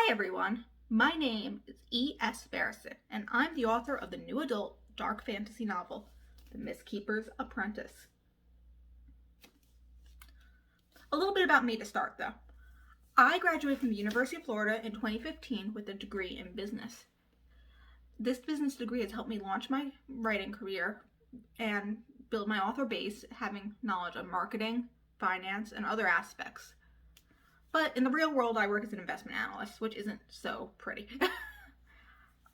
Hi everyone, my name is E.S. Barrison, and I'm the author of the new adult dark fantasy novel, The Mistkeeper's Apprentice. A little bit about me to start though. I graduated from the University of Florida in 2015 with a degree in business. This business degree has helped me launch my writing career and build my author base, having knowledge of marketing, finance, and other aspects. But in the real world, I work as an investment analyst, which isn't so pretty.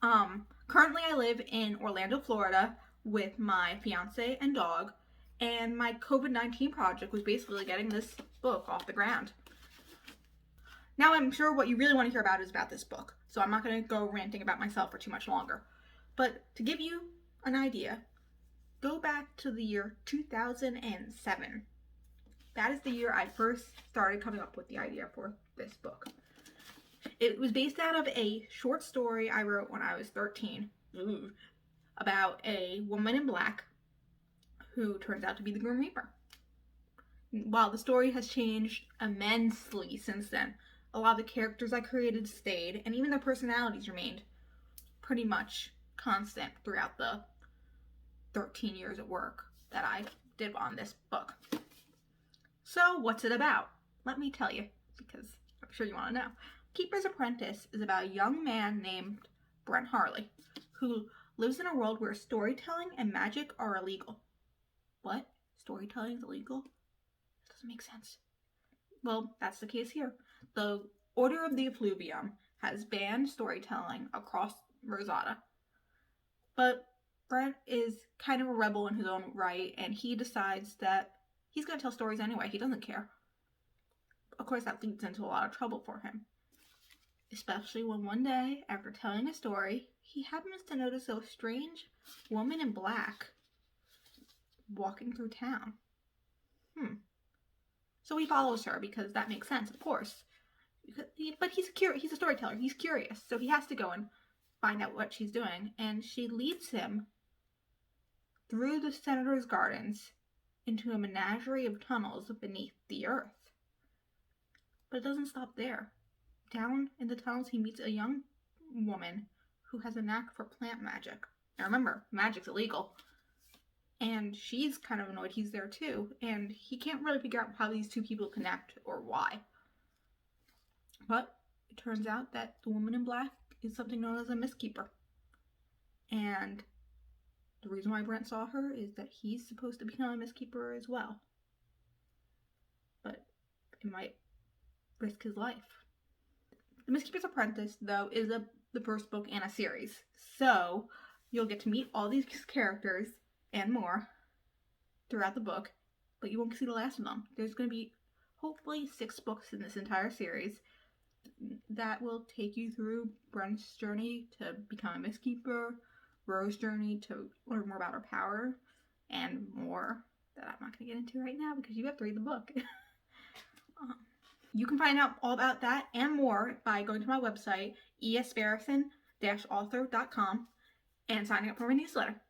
Currently, I live in Orlando, Florida with my fiance and dog, and my COVID-19 project was basically getting this book off the ground. Now, I'm sure what you really want to hear about is about this book, so I'm not going to go ranting about myself for too much longer. But to give you an idea, go back to the year 2007. That is the year I first started coming up with the idea for this book. It was based out of a short story I wrote when I was 13 about a woman in black who turns out to be the Grim Reaper. While the story has changed immensely since then, a lot of the characters I created stayed, and even their personalities remained pretty much constant throughout the 13 years of work that I did on this book. So, what's it about? Let me tell you, because I'm sure you want to know. Keeper's Apprentice is about a young man named Brent Harley, who lives in a world where storytelling and magic are illegal. What? Storytelling is illegal? That doesn't make sense. Well, that's the case here. The Order of the Effluvium has banned storytelling across Rosada. But Brent is kind of a rebel in his own right, and he decides that he's going to tell stories anyway. He doesn't care. Of course, that leads into a lot of trouble for him. Especially when one day, after telling a story, he happens to notice a strange woman in black walking through town. So he follows her because that makes sense, of course. But he's a storyteller. He's curious. So he has to go and find out what she's doing. And she leads him through the senator's gardens into a menagerie of tunnels beneath the earth. But it doesn't stop there. Down in the tunnels, he meets a young woman who has a knack for plant magic. Now remember, magic's illegal. And she's kind of annoyed he's there too, and he can't really figure out how these two people connect or why. But it turns out that the woman in black is something known as a Mistkeeper. And the reason why Brent saw her is that he's supposed to become a Mistkeeper as well. But it might risk his life. The Mistkeeper's Apprentice, though, is the first book in a series. So you'll get to meet all these characters and more throughout the book, but you won't see the last of them. There's going to be hopefully 6 books in this entire series that will take you through Brent's journey to become a Mistkeeper, Rose's journey to learn more about her power, and more that I'm not going to get into right now because you have to read the book. You can find out all about that and more by going to my website, esbarrison-author.com, and signing up for my newsletter.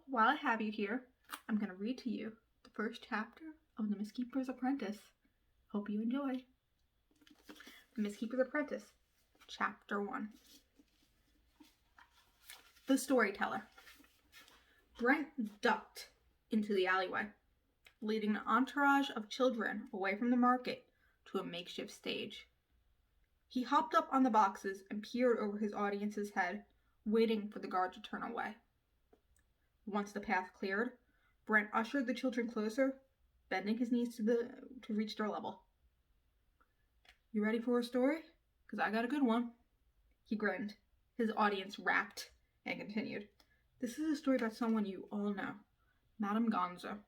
While I have you here, I'm going to read to you the first chapter of The Mistkeeper's Apprentice. Hope you enjoy. The Mistkeeper's Apprentice, Chapter 1. The Storyteller. Brent ducked into the alleyway, leading an entourage of children away from the market to a makeshift stage. He hopped up on the boxes and peered over his audience's head, waiting for the guard to turn away. Once the path cleared, Brent ushered the children closer, bending his knees to reach their level. You ready for a story? 'Cause I got a good one. He grinned, his audience rapt, and continued. This is a story about someone you all know, Madame Gonzo.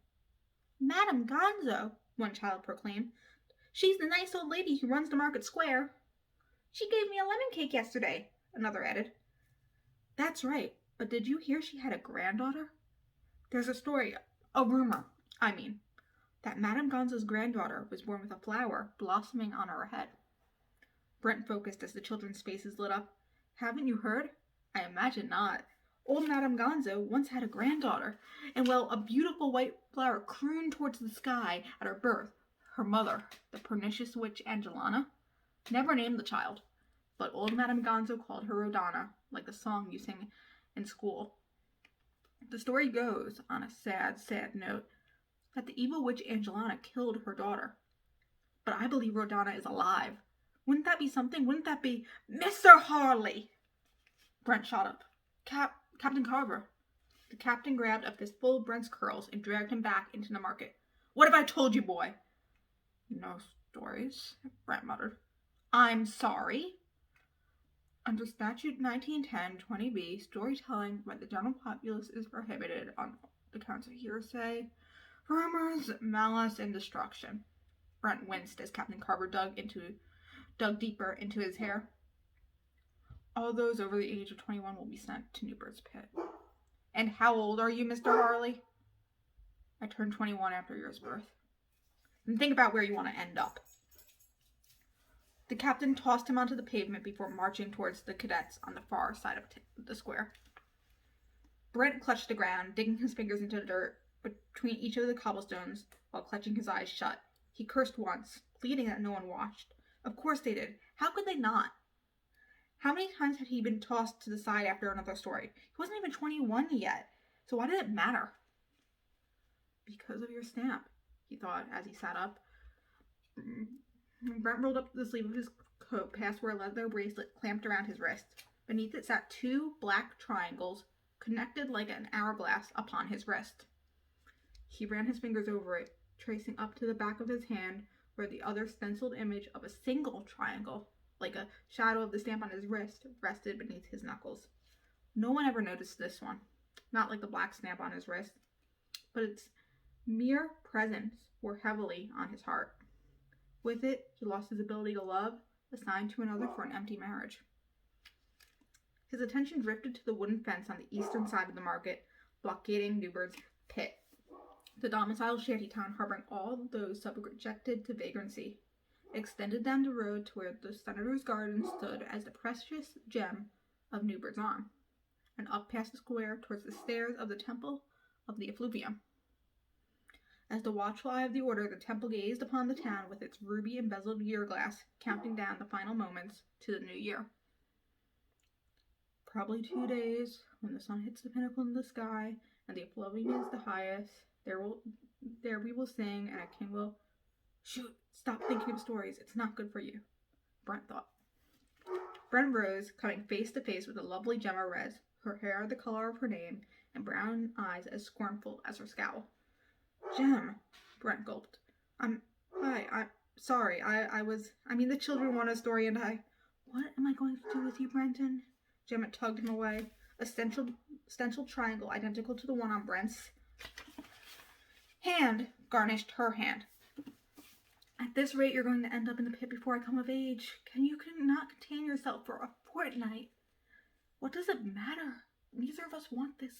Madame Gonzo, one child proclaimed. She's the nice old lady who runs the market square. She gave me a lemon cake yesterday, another added. That's right, but did you hear she had a granddaughter? There's a story, a rumor, that Madame Gonzo's granddaughter was born with a flower blossoming on her head. Brent focused as the children's faces lit up. Haven't you heard? I imagine not. Old Madame Gonzo once had a granddaughter, and while a beautiful white flower crooned towards the sky at her birth, her mother, the pernicious witch Angelana, never named the child. but old Madame Gonzo called her Rodana, like the song you sing in school. The story goes, on a sad, sad note, that the evil witch Angelina killed her daughter. But I believe Rodana is alive. Wouldn't that be something? Wouldn't that be Mr. Harley? Brent shot up. Captain Carver. The captain grabbed a fistful of Brent's curls and dragged him back into the market. What have I told you, boy? No stories, Brent muttered. I'm sorry. Under Statute 1910 20B, storytelling by the general populace is prohibited on the counts of hearsay, rumors, malice, and destruction. Brent winced as Captain Carver dug deeper into his hair. All those over the age of 21 will be sent to Newbird's Pit. And how old are you, Mr. Harley? I turned 21 after your birth. And think about where you want to end up. The captain tossed him onto the pavement before marching towards the cadets on the far side of the square. Brent clutched the ground, digging his fingers into the dirt between each of the cobblestones while clutching his eyes shut. He cursed once, pleading that no one watched. Of course they did. How could they not? How many times had he been tossed to the side after another story? He wasn't even 21 yet, so why did it matter? Because of your stamp, he thought as he sat up. Brent rolled up the sleeve of his coat past where a leather bracelet clamped around his wrist. Beneath it sat two black triangles, connected like an hourglass upon his wrist. He ran his fingers over it, tracing up to the back of his hand where the other stenciled image of a single triangle, like a shadow of the stamp on his wrist, rested beneath his knuckles. No one ever noticed this one, not like the black stamp on his wrist, but its mere presence wore heavily on his heart. With it, he lost his ability to love, assigned to another for an empty marriage. His attention drifted to the wooden fence on the eastern side of the market, blockading Newbird's Pit, the domicile shantytown harboring all those subjected to vagrancy. It extended down the road to where the senator's garden stood as the precious gem of Newbird's arm, and up past the square towards the stairs of the Temple of the Effluvium. As the watchful eye of the order, the temple gazed upon the town with its ruby-embezzled year-glass, counting down the final moments to the new year. Probably 2 days, when the sun hits the pinnacle in the sky, and the Effluvium is the highest, there we will sing, and a king will... Shoot, stop thinking of stories, it's not good for you, Brent thought. Brent rose, coming face to face with the lovely Gemma Rez, her hair the color of her name, and brown eyes as scornful as her scowl. Jem, Brent gulped. I'm sorry, the children want a story and I... What am I going to do with you, Brenton? Gemma tugged him away. A stenciled triangle identical to the one on Brent's hand garnished her hand. At this rate, you're going to end up in the pit before I come of age. You cannot contain yourself for a fortnight. What does it matter? Neither of us want this.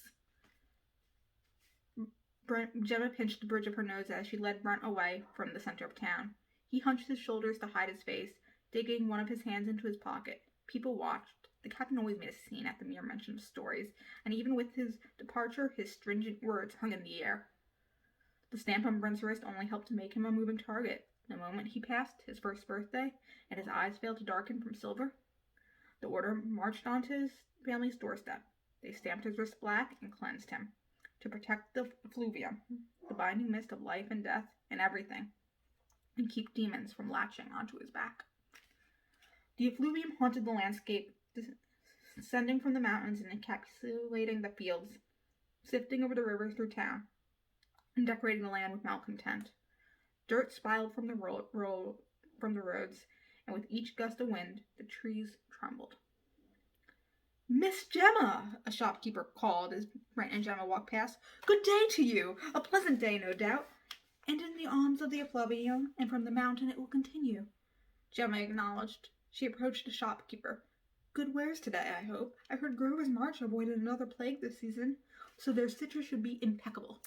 Gemma pinched the bridge of her nose as she led Brent away from the center of town. He hunched his shoulders to hide his face, digging one of his hands into his pocket. People watched. The captain always made a scene at the mere mention of stories, and even with his departure, his stringent words hung in the air. The stamp on Brent's wrist only helped to make him a moving target. The moment he passed his first birthday, and his eyes failed to darken from silver, the order marched onto his family's doorstep. They stamped his wrist black and cleansed him, to protect the effluvium, the binding mist of life and death and everything, and keep demons from latching onto his back. The effluvium haunted the landscape, descending from the mountains and encapsulating the fields, sifting over the river through town, and decorating the land with malcontent. Dirt spiraled from the roads, and with each gust of wind, the trees trembled. Miss Gemma, a shopkeeper called as Brent and Gemma walked past. Good day to you. A pleasant day, no doubt. And in the arms of the effluvium, and from the mountain it will continue. Gemma acknowledged. She approached the shopkeeper. Good wares today, I hope. I heard Grover's March avoided another plague this season, so their citrus should be impeccable.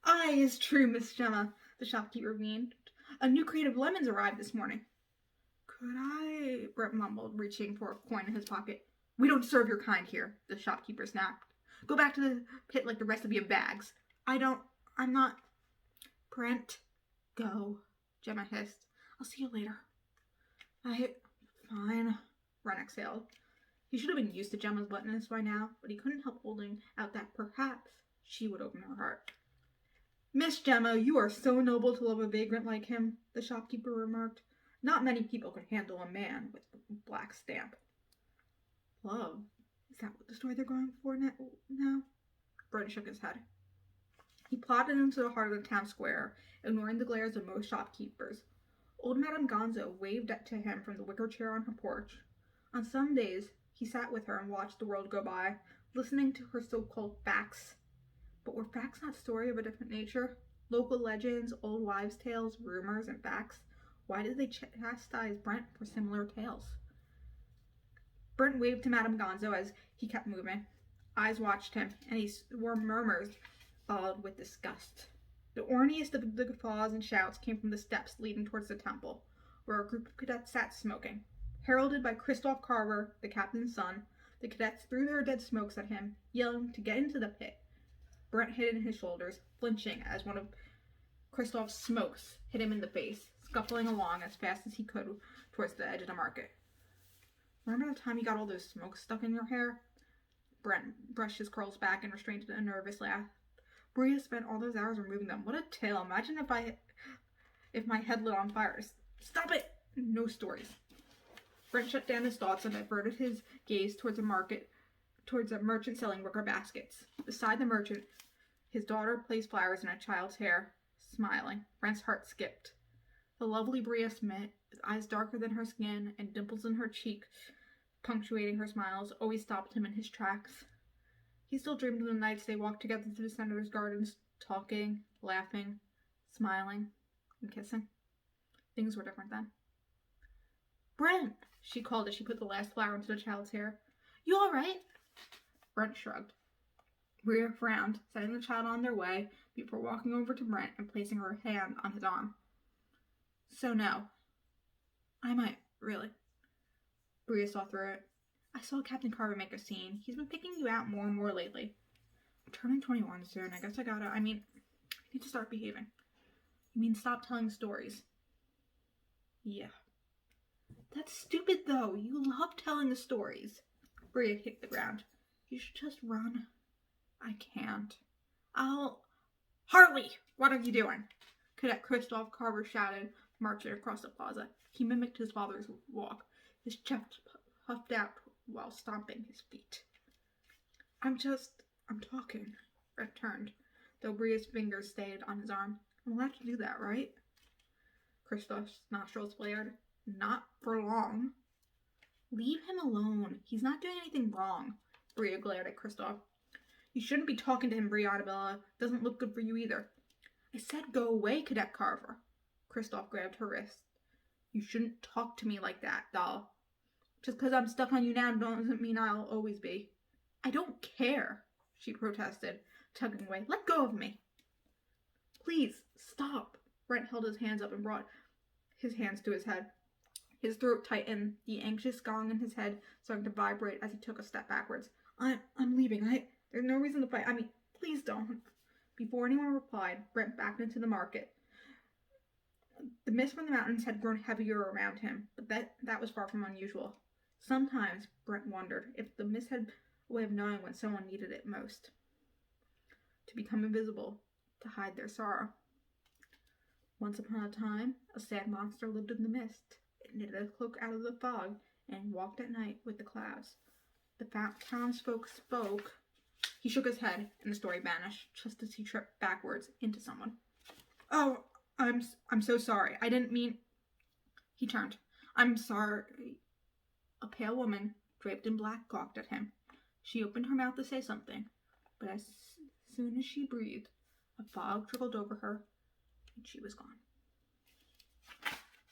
Aye, is true, Miss Gemma, the shopkeeper beamed. A new crate of lemons arrived this morning. Could I? Brent mumbled, reaching for a coin in his pocket. We don't serve your kind here, the shopkeeper snapped. Go back to the pit like the rest of you bags. I'm not... Brent, go, Gemma hissed. I'll see you later. Fine, Ren exhaled. He should have been used to Gemma's bluntness by now, but he couldn't help holding out that perhaps she would open her heart. Miss Gemma, you are so noble to love a vagrant like him, the shopkeeper remarked. Not many people could handle a man with a black stamp. Love? Is that what the story they're going for now? Brent shook his head. He plodded into the heart of the town square, ignoring the glares of most shopkeepers. Old Madame Gonzo waved to him from the wicker chair on her porch. On some days, he sat with her and watched the world go by, listening to her so-called facts. But were facts not story of a different nature? Local legends, old wives' tales, rumors, and facts? Why did they chastise Brent for similar tales? Brent waved to Madame Gonzo as he kept moving. Eyes watched him, and he swore murmurs followed with disgust. The orniest of the guffaws and shouts came from the steps leading towards the temple, where a group of cadets sat smoking. Heralded by Christoph Carver, the captain's son, the cadets threw their dead smokes at him, yelling to get into the pit. Brent hid in his shoulders, flinching as one of Christoph's smokes hit him in the face, scuffling along as fast as he could towards the edge of the market. Remember the time you got all those smokes stuck in your hair? Brent brushed his curls back and restrained a nervous laugh. Bria spent all those hours removing them. What a tale. Imagine if my head lit on fire. Stop it! No stories. Brent shut down his thoughts and diverted his gaze towards a merchant selling wicker baskets. Beside the merchant, his daughter placed flowers in a child's hair, smiling. Brent's heart skipped. The lovely Bria Smith, with eyes darker than her skin and dimples in her cheek, punctuating her smiles, always stopped him in his tracks. He still dreamed of the nights they walked together through the senator's gardens, talking, laughing, smiling, and kissing. Things were different then. Brent, she called as she put the last flower into the child's hair. You all right? Brent shrugged. Bria frowned, setting the child on their way before walking over to Brent and placing her hand on his arm. So no. I might, really. Bria saw through it. I saw Captain Carver make a scene. He's been picking you out more and more lately. I'm turning 21 soon. I guess I need to start behaving. You mean stop telling stories? Yeah. That's stupid, though. You love telling the stories. Bria kicked the ground. You should just run. I can't. Hartley! What are you doing? Cadet Christoph Carver shouted, marching across the plaza. He mimicked his father's walk, his chest puffed out while stomping his feet. I'm talking. Brett turned, though Bria's fingers stayed on his arm. I'm allowed to do that, right? Christoph's nostrils flared. Not for long. Leave him alone. He's not doing anything wrong. Bria glared at Christoph. You shouldn't be talking to him, Brianna. Doesn't look good for you either. I said go away, Cadet Carver. Christoph grabbed her wrist. You shouldn't talk to me like that, doll. Just because I'm stuck on you now doesn't mean I'll always be. I don't care, she protested, tugging away. Let go of me. Please, stop. Brent held his hands up and brought his hands to his head. His throat tightened, the anxious gong in his head starting to vibrate as he took a step backwards. I'm leaving. There's no reason to fight. Please don't. Before anyone replied, Brent backed into the market. The mist from the mountains had grown heavier around him, but that was far from unusual. Sometimes, Brent wondered, if the mist had a way of knowing when someone needed it most. To become invisible, to hide their sorrow. Once upon a time, a sad monster lived in the mist. It knitted a cloak out of the fog and walked at night with the clouds. The townsfolk spoke. He shook his head, and the story vanished, just as he tripped backwards into someone. Oh, I'm so sorry. I didn't mean... He turned. I'm sorry. A pale woman, draped in black, gawked at him. She opened her mouth to say something, but as soon as she breathed, a fog trickled over her, and she was gone.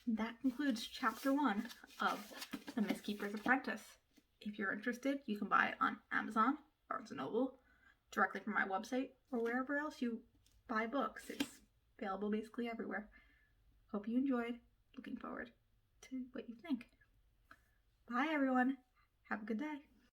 That concludes Chapter 1 of The Mistkeeper's Apprentice. If you're interested, you can buy it on Amazon, Barnes & Noble, directly from my website, or wherever else you buy books. It's available basically everywhere. Hope you enjoyed. Looking forward to what you think. Bye, everyone. Have a good day.